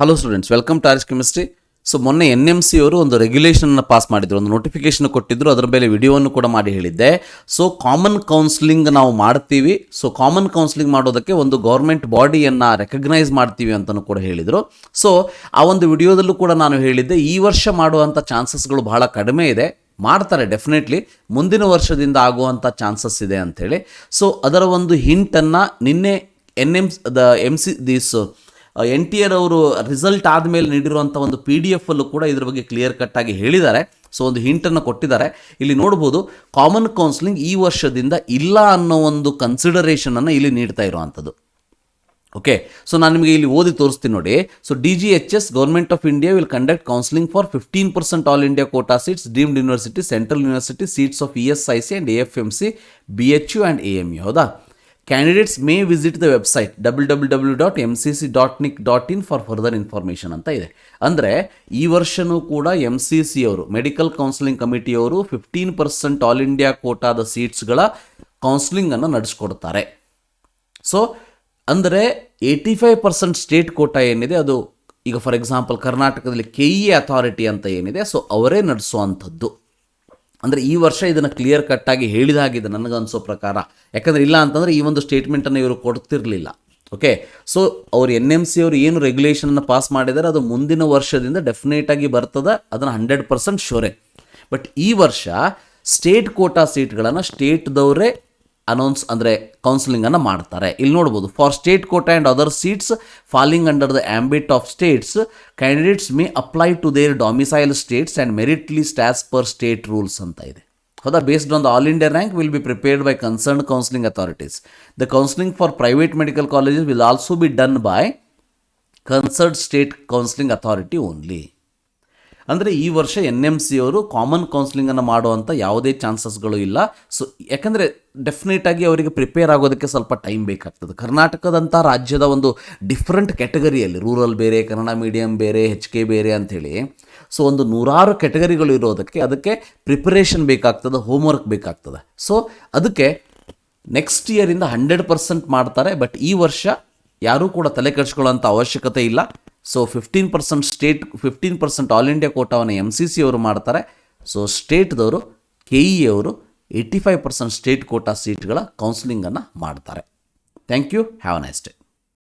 Hello students, welcome to ours chemistry. So ಮೊನ್ನೆ NMC ಅವರು ಒಂದು ರೆಗ್ಯುಲೇಷನ್ನ ಪಾಸ್ ಮಾಡಿದ್ರು, ಒಂದು ನೋಟಿಫಿಕೇಶನ್ ಕೊಟ್ಟಿದ್ರು, ಅದರ ಮೇಲೆ ವಿಡಿಯೋವನ್ನು ಕೂಡ ಮಾಡಿ ಹೇಳಿದ್ದೆ. ಸೊ ಕಾಮನ್ ಕೌನ್ಸಿಲಿಂಗ್ ನಾವು ಮಾಡ್ತೀವಿ. ಸೊ ಕಾಮನ್ ಕೌನ್ಸಿಲಿಂಗ್ ಮಾಡೋದಕ್ಕೆ ಒಂದು ಗೌರ್ಮೆಂಟ್ ಬಾಡಿಯನ್ನು ರೆಕಗ್ನೈಸ್ ಮಾಡ್ತೀವಿ ಅಂತಲೂ ಕೂಡ ಹೇಳಿದರು. ಸೊ ಆ ಒಂದು ವಿಡಿಯೋದಲ್ಲೂ ಕೂಡ ನಾನು ಹೇಳಿದ್ದೆ, ಈ ವರ್ಷ ಮಾಡುವಂಥ ಚಾನ್ಸಸ್ಗಳು ಬಹಳ ಕಡಿಮೆ ಇದೆ. ಮಾಡ್ತಾರೆ ಡೆಫಿನೆಟ್ಲಿ, ಮುಂದಿನ ವರ್ಷದಿಂದ ಆಗುವಂಥ ಚಾನ್ಸಸ್ ಇದೆ ಅಂಥೇಳಿ. ಸೊ ಅದರ ಒಂದು ಹಿಂಟನ್ನು ನಿನ್ನೆ NTR ಅವರು ರಿಸಲ್ಟ್ ಆದಮೇಲೆ ನೀಡಿರುವಂಥ ಒಂದು PDF ಅಲ್ಲೂ ಕೂಡ ಇದ್ರ ಬಗ್ಗೆ ಕ್ಲಿಯರ್ ಕಟ್ಟಾಗಿ ಹೇಳಿದ್ದಾರೆ. ಸೊ ಒಂದು ಹಿಂಟನ್ನು ಕೊಟ್ಟಿದ್ದಾರೆ. ಇಲ್ಲಿ ನೋಡ್ಬೋದು, ಕಾಮನ್ ಕೌನ್ಸಿಲಿಂಗ್ ಈ ವರ್ಷದಿಂದ ಇಲ್ಲ ಅನ್ನೋ ಒಂದು ಕನ್ಸಿಡರೇಷನನ್ನು ಇಲ್ಲಿ ನೀಡ್ತಾ ಇರುವಂಥದ್ದು. ಓಕೆ, ಸೊ ನಾನು ನಿಮಗೆ ಇಲ್ಲಿ ಓದಿ ತೋರಿಸ್ತೀನಿ ನೋಡಿ. So DGHS government of India will conduct counselling for 15% all India quota seats, deemed university, central university, seats of ESIC and AFMC, BHU and AMU. ಹೌದಾ? Candidates may visit the website www.mcc.nic.in for further information ಅಂತ ಇದೆ. ಅಂದರೆ ಈ ವರ್ಷವೂ ಕೂಡ MCC ಅವರು, medical counselling ಕಮಿಟಿಯವರು 15% all India ಕೋಟಾದ ಸೀಟ್ಸ್ಗಳ ಕೌನ್ಸಿಲಿಂಗನ್ನು ನಡೆಸ್ಕೊಡ್ತಾರೆ. ಸೊ ಅಂದರೆ 85% ಸ್ಟೇಟ್ ಕೋಟಾ ಏನಿದೆ ಅದು ಈಗ ಫಾರ್ ಎಕ್ಸಾಂಪಲ್ ಕರ್ನಾಟಕದಲ್ಲಿ KE ಅಥಾರಿಟಿ ಅಂತ ಏನಿದೆ, ಸೊ ಅವರೇ ನಡೆಸುವಂಥದ್ದು. ಅಂದರೆ ಈ ವರ್ಷ ಇದನ್ನು ಕ್ಲಿಯರ್ ಕಟ್ಟಾಗಿ ಹೇಳಿದಾಗಿದೆ ನನಗನ್ಸೋ ಪ್ರಕಾರ. ಯಾಕಂದರೆ ಇಲ್ಲ ಅಂತಂದರೆ ಈ ಒಂದು ಸ್ಟೇಟ್ಮೆಂಟನ್ನು ಇವರು ಕೊಡ್ತಿರಲಿಲ್ಲ. ಓಕೆ, ಸೊ ಅವರು NMC ಅವರು ಏನು ರೆಗ್ಯುಲೇಷನನ್ನು ಪಾಸ್ ಮಾಡಿದ್ದಾರೆ ಅದು ಮುಂದಿನ ವರ್ಷದಿಂದ ಡೆಫಿನೇಟಾಗಿ ಬರ್ತದೆ, ಅದನ್ನು 100% ಶೋರೆ. ಬಟ್ ಈ ವರ್ಷ ಸ್ಟೇಟ್ ಕೋಟಾ ಸೀಟ್ಗಳನ್ನು ಸ್ಟೇಟ್ದವರೇ ಅನೌನ್ಸ್ ಅಂದರೆ ಕೌನ್ಸಿಲಿಂಗನ್ನು ಮಾಡ್ತಾರೆ. ಇಲ್ಲಿ ನೋಡ್ಬೋದು, for state quota and other seats falling under the ambit of states, candidates may apply to their domicile states and merit list as per state rules ಅಂತ ಇದೆ. ಹೌದಾ? Based on the all India rank will be prepared by concern counselling authorities. The counselling for private medical colleges will also be done by concern state counselling authority only. ಅಂದರೆ ಈ ವರ್ಷ NMC ಅವರು common ಕೌನ್ಸಿಲಿಂಗನ್ನು ಮಾಡುವಂಥ ಯಾವುದೇ ಚಾನ್ಸಸ್ಗಳು ಇಲ್ಲ. So ಯಾಕಂದರೆ ಡೆಫಿನೆಟಾಗಿ ಅವರಿಗೆ prepare ಆಗೋದಕ್ಕೆ ಸ್ವಲ್ಪ ಟೈಮ್ ಬೇಕಾಗ್ತದೆ. ಕರ್ನಾಟಕದಂಥ ರಾಜ್ಯದ ಒಂದು ಡಿಫ್ರೆಂಟ್ ಕ್ಯಾಟಗರಿಯಲ್ಲಿ, ರೂರಲ್ ಬೇರೆ, ಕನ್ನಡ ಮೀಡಿಯಮ್ ಬೇರೆ, HK ಬೇರೆ ಅಂಥೇಳಿ, ಸೊ ಒಂದು 100 ಕ್ಯಾಟಗರಿಗಳು ಇರೋದಕ್ಕೆ ಅದಕ್ಕೆ ಪ್ರಿಪರೇಷನ್ ಬೇಕಾಗ್ತದೆ, ಹೋಮ್ವರ್ಕ್ ಬೇಕಾಗ್ತದೆ. ಸೊ ಅದಕ್ಕೆ ನೆಕ್ಸ್ಟ್ ಇಯರಿಂದ 100% ಮಾಡ್ತಾರೆ. ಬಟ್ ಈ ವರ್ಷ ಯಾರೂ ಕೂಡ ತಲೆ ಕೆಡಿಸ್ಕೊಳ್ಳೋಂಥ ಅವಶ್ಯಕತೆ ಇಲ್ಲ. ಸೊ 15% ಆಲ್ ಇಂಡಿಯಾ ಕೋಟಾವನ್ನು MCC ಅವರು ಮಾಡ್ತಾರೆ. ಸೊ ಸ್ಟೇಟ್ದವರು KE ಅವರು 85% ಸ್ಟೇಟ್ ಕೋಟಾ ಸೀಟ್ಗಳ ಕೌನ್ಸಿಲಿಂಗನ್ನು ಮಾಡ್ತಾರೆ. Thank you. Have a nice day.